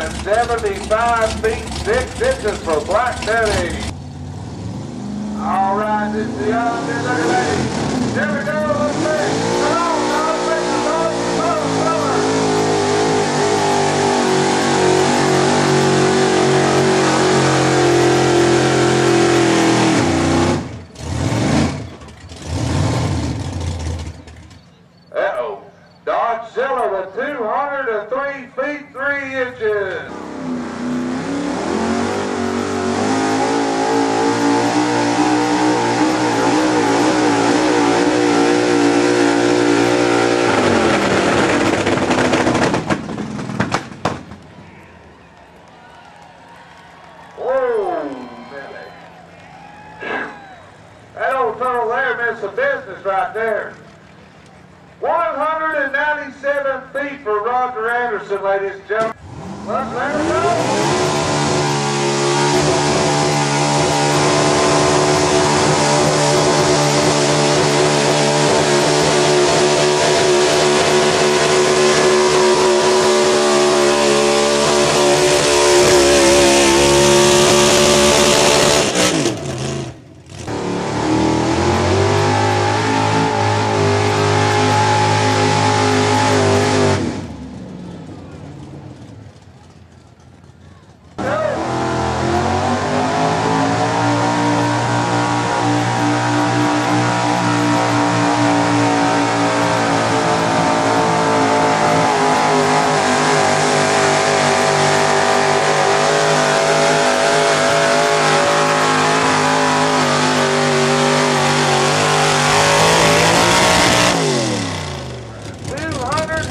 175 feet 6 inches for Black Betty. All right, this is the young lady. Here we go, let's see. Come on, let's uh-oh. Cottageville with 203 feet 3 inches. Whoa, Billy. That old tunnel there missed some business right there. 197 feet for Roger Anderson, ladies and gentlemen. Let's let her go.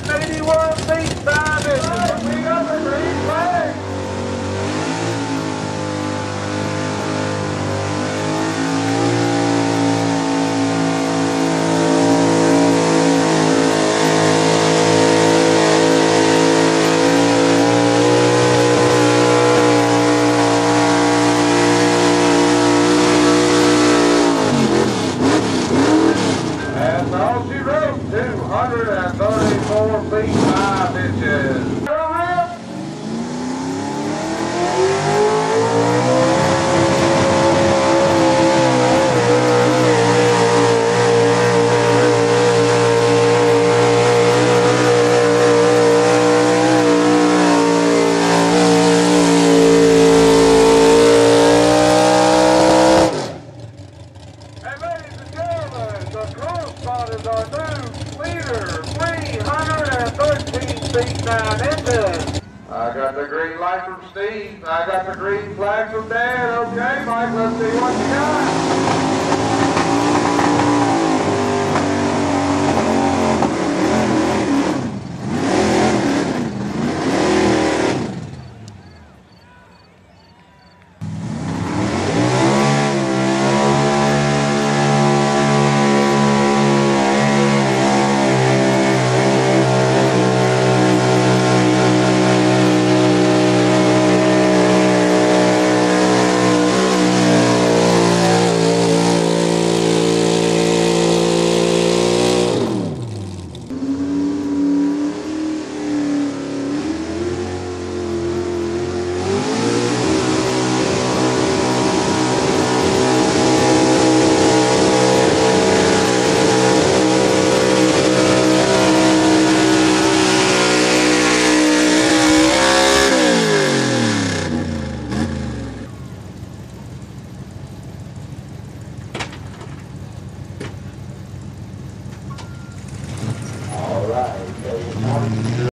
281 feet 5 inches. We got the green flag. That's all she wrote. 234 feet 5 inches. And ladies and gentlemen, the crew spot is our new leader, 313 feet 9 inches. I got the green light from Steve. I got the green flag from Dad. Okay, Mike, let's see what you got.